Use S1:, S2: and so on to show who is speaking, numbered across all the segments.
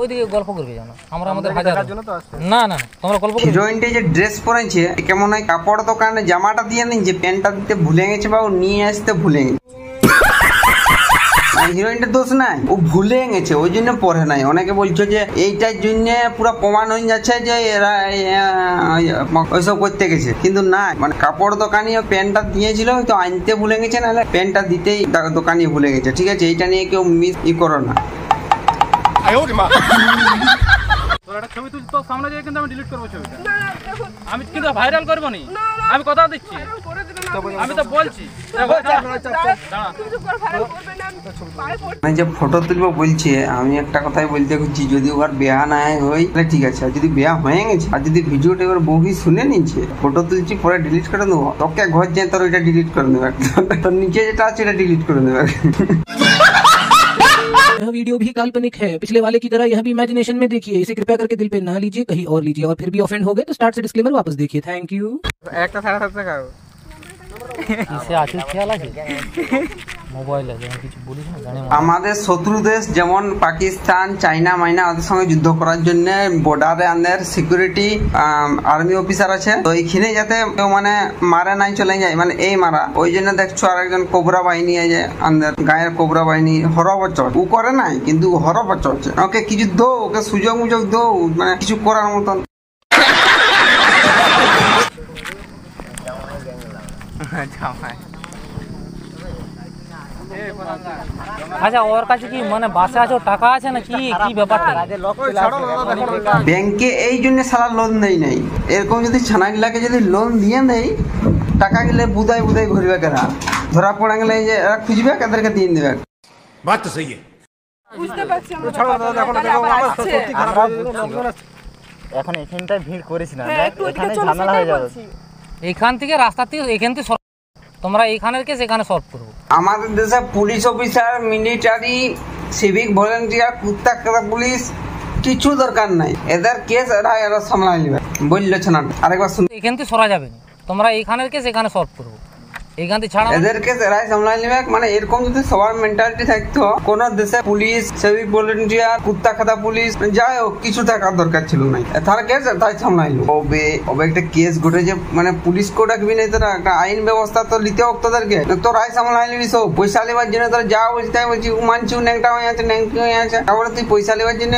S1: ওইদিকে গল্প করবে জানো আমরা আমাদের হাজার না না তোমরা গল্প করবে।
S2: হিরোইনটা যে ড্রেস পরেছে কেমন হয় কাপড় দোকানে জামাটা দিয়ে নেই যে প্যান্টটা দিতে ভুলে গেছে বা ও নিয়ে আসতে ভুলে গেছে। হিরোইনটার দোষ নাই, ও ভুলে গেছে ওই জন্য পরে নাই। অনেকে বলছে যে এইটার জন্য পুরো প্রমাণ হয়ে যাচ্ছে যে এরা ওইসব করতে গেছে, কিন্তু না, মানে কাপড় দোকানি প্যান্টটা দিয়েছিল হয়তো আনতে ভুলে গেছে, নাহলে প্যান্টটা দিতেই দোকানি ভুলে গেছে। ঠিক আছে, এইটা নিয়ে কেউ মিস করো না।
S3: ছবি তুল তো সামনে যাই কিন্তু আমি ডিলিট করবো ছবিটা। আমি কিন্তু ভাইরাল করবো নি, আমি কথা দিচ্ছি, আমি তো বলছি।
S2: মানে যে ফটো তুলবো বলছে, আমি একটা কথাই বলতে খুঁজছি, যদি ওর বিয়া না হয় তাহলে ঠিক আছে, আর যদি বিয়া হয়ে গেছে আর যদি ভিডিওটা এবার বউই শুনে নিচ্ছে, ফটো তুলছি পরে ডিলিট করে দেবো, তোকে ঘর যায় তোর ওইটা ডিলিট করে দেবে, তোর নিচে যেটা আছে এটা ডিলিট করে দেবে।
S4: यह वीडियो भी काल्पनिक है, पिछले वाले की तरह यह भी इमेजिनेशन में देखिए, इसे कृपया करके दिल पे ना लीजिए, कहीं और लीजिए, और फिर भी ऑफेंड हो गए तो स्टार्ट से डिस्क्लेमर वापस देखिए। Thank you.
S3: একটা 7.5 টাকা
S1: কিসে আছিস খেয়াল আছে মোবাইলে যেমন কিছু বলিস না জানি।
S2: আমাদের শত্রু দেশ যেমন পাকিস্তান, চাইনা, মাইনা, ওদের সঙ্গে যুদ্ধ করার জন্য বর্ডারে আমাদের সিকিউরিটি আর্মি অফিসার আছে, তো এইখানে যাতে কেউ মানে মারে নাই চলে যায়, মানে এই মারা, ওই জন্য দেখছো আর একজন কোবরা বাহিনী আছে আমাদের গায়ের, কোবরা বাহিনী হরবচর ও করে নাই, কিন্তু হরবচর ওকে কিছু দো, ওকে সুযোগ মুযোগ দো, মানে কিছু করার মতন।
S1: আচ্ছা ওর কাছে কি মানে বাসে আছে টাকা আছে না কি কি ব্যাপারটা?
S2: ব্যাংকে এই জন্য সারা লোন দেয় নাই, এরকম যদি ছানাগুলাকে যদি লোন দিয়ে দেয় টাকা গেলে বুদাই বুদাই ঘুরবে, কেনা ধরা পড়ে গেলে যে এরা খুঁজবে এদেরকে দিয়ে দেবে।
S5: বাত তো সহি
S6: বুঝতে পারছি
S7: এখন এখানটায় ভিড় করিস না,
S6: এখানে ঝামেলা হয়ে যাবে।
S1: এইখান থেকে রাস্তা থেকে এখান থেকে তোমরা এইখানের কেস এখানে সলভ করবো।
S2: আমাদের দেশে police officer, military, civic volunteer, কুত্তা কাটা পুলিশ কিছু দরকার নাই, এদের কেস এরা সামলাই নেবে। বললেছ না আরেকবার শুন,
S1: এখান থেকে সরা যাবে না, তোমরা এইখানের কেস এখানে সলভ করবো, এইখান থেকে ছাড়া
S2: এদের কেস এরাই সামলাই নেবে। মানে এরকম যদি সবার মেন্টালিটি থাকতো, কোন দেশে পুলিশ, সিভিক ভলেন্টিয়ার, কুত্তা খাতা পুলিশ যাই হোক কিছু থাকার দরকার ছিল না, তার কেস তাই সামলাইলো। ওবে একটা কেস ঘটেছে, মানে পুলিশ কো ডাকবি না, তোরা একটা আইন ব্যবস্থা তো নিতে হোক তোদেরকে, তোরাই সামলাই নিবি সব। পয়সা লেবার জন্য তোরা যা বলছি তাই বলছি, মানছি ন্যাংটা হয়ে আছে, ন্যাংটি হয়ে আছে, তারপরে তুই পয়সা লেবার জন্য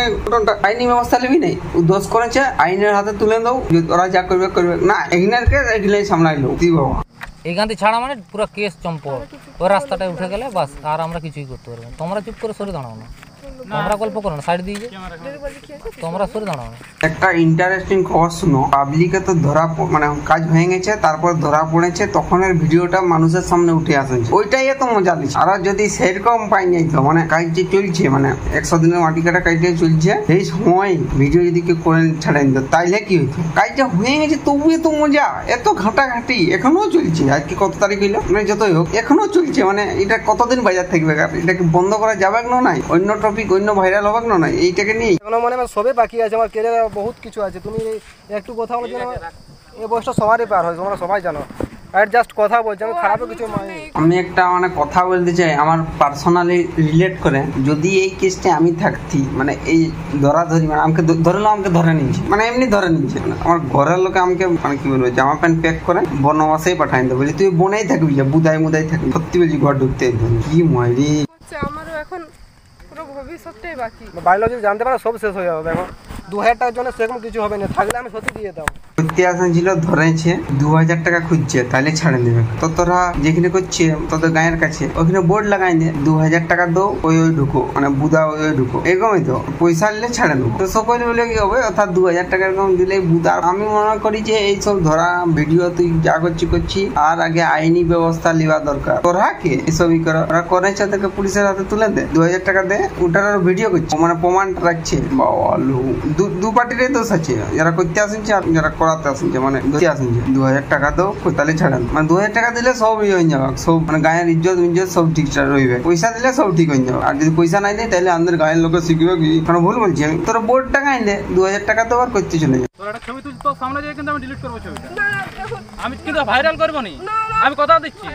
S2: আইনি ব্যবস্থা নিবি নাই, দোষ করেছে আইনের হাতে তুলে দাও, ওরা যা করবে করবে না, এখানের কেস এগুলাই সামলাইলো। তুই বাবা
S1: এইখান থেকে ছাড়া মানে পুরো কেস চম্পট, ওই রাস্তাটায় উঠে গেলে বাস, আর আমরা কিছুই করতে পারবো না। তোমরা চুপ করে সরে দাঁড়াও না, তোমরা গল্প করো না, সাইড দিয়ে তোমরা সরে দাঁড়াও না।
S2: একটা ইন্টারেস্টিং খবর শুনো, পাবলিকে তো ধরা মানে কাজ হয়ে গেছে, তারপর ধরা পড়েছে, তখনের ভিডিওটা মানুষের সামনে উঠে আসছে, ওইটাই এত মজা দিচ্ছে। আর যদি সেরকম পাই নাই তো, মানে কাজ যে চলছে, মানে 100 দিনের মাটি কাটা কাজটা চলছে, সেই সময় ভিডিও যদি কেউ করে ছাড়া নিত তাইলে কি হইতো? কাজটা হয়ে গেছে তবু এত মজা, এত ঘাটাঘাটি এখনো চলছে। আজকে কত তারিখ হইলো, মানে যতই হোক এখনো চলছে, মানে এটা কতদিন বাজার থাকবে, এটাকে বন্ধ করা যাবে না? নাই অন্য টপিক অন্য ভাইরাল হবে না, এইটাকে নিয়ে
S7: মানে সবে বাকি আছে, আমার কেরিয়ারে বহুত কিছু আছে। তুমি একটু কথা বলছো, এই বয়সটা সবারই পার হয়, তোমরা সবাই জানো। জাস্ট কথা বলছি, আমি খারাপও কিছু।
S2: আমি একটা মানে কথা বলতে চাই আমার পার্সোনালি রিলেট করে, যদি এই কেসটা আমি থাকতি, মানে এই ধরাধরি, মানে আমাকে ধরলো, আমাকে ধরে নিয়েছে, মানে এমনি ধরে নিয়েছে, আমার ঘরের লোকে আমাকে মানে কি বলবো জামা প্যান্ট প্যাক করে বনবাসেই পাঠাই দেবো, বলছি তুই বনেই থাকবি, বুদাই মুদাই থাকবি, সত্যি বলছি ঘর ঢুকতে কি মারি।
S6: আমারও এখন পুরো ভবিষ্যৎটাই বাকি,
S7: বায়োলজি জানতে পারো সব শেষ হয়ে যাবে। দেখো 2000 টাকার জন্য সেরকম কিছু হবে না, থাকলে আমি সত্যি দিয়ে দাও।
S2: প্রত্যাশা ছিল ধরেছে 2000 টাকা খুঁজছে, তাহলে ছাড়ে দেবে। তো তোরা যেখানে করছে তোদের গায়ের কাছে ওখানে বোর্ড লাগাই দে, 2000 টাকা দো, ওই ঢুকো, মানে বুদা ওই ঢুকো, এরকমই তো পয়সা নিলে ছাড়ে দেবো। তো সকলে বলে কি হবে, অর্থাৎ 2000 টাকা এরকম দিলে বুদা। আমি মনে করি যে এইসব ধরা ভিডিও তুই যা করছি আর আগে আইনি ব্যবস্থা নেওয়া দরকার। তোরা কে এসবই করা, ওরা করেছে তাদেরকে পুলিশের হাতে তুলে দে, 2000 টাকা দে, ওটার ভিডিও করছে, মানে প্রমাণ রাখছে। দু পার্টিরই দোষ আছে, যারা করতে আসছে আর যারা করাতে আসছে, মানে করতে আসছে। 2000 টাকা দাও তাহলে ছাড়েন, মানে 2000 টাকা দিলে সব ইয়ে হয়ে যাবে, সব মানে গায়ের ইজ্জত সব ঠিকঠাক রইবে। পয়সা দিলে সব ঠিক হয়ে যাবে, আর যদি পয়সা নাই দেয় তাহলে আমাদের গায়ের লোক শিখবে কি, কারণ ভুল বলছি আমি। তোরা বোর্ড টাকা আইলে 2000 টাকা তো আর করতে চলে যাবে।
S3: তোর একটা ছবি তুল তো সামনে যাই কিন্তু আমি ডিলিট করবো ছবিটা, আমি কিন্তু ভাইরাল করবো নি, আমি কথা দিচ্ছি।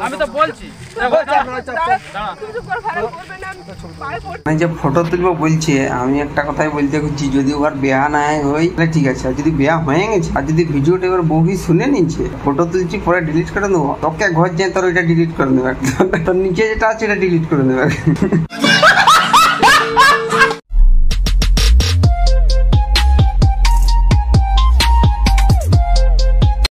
S3: আমি তো বলছি দেখো, দাঁড়া।
S6: কিছু করে ভাইরাল করবে না, আমি পায়ে পড়ছি।
S2: মানে যে ফটো তুলবো বলছে, আমি একটা কথাই বলতে খুঁজছি, যদি ওর বিয়া না হয় তাহলে ঠিক আছে, আর যদি বিয়া হয়ে গেছে আর যদি ভিডিওটা এবার বউই শুনে নিচ্ছে, ফটো তুলছি পরে ডিলিট করে দেবো, তোকে ঘর যায় তোর ওইটা ডিলিট করে দেবে, তোর নিচে যেটা আছে এটা ডিলিট করে দেবে।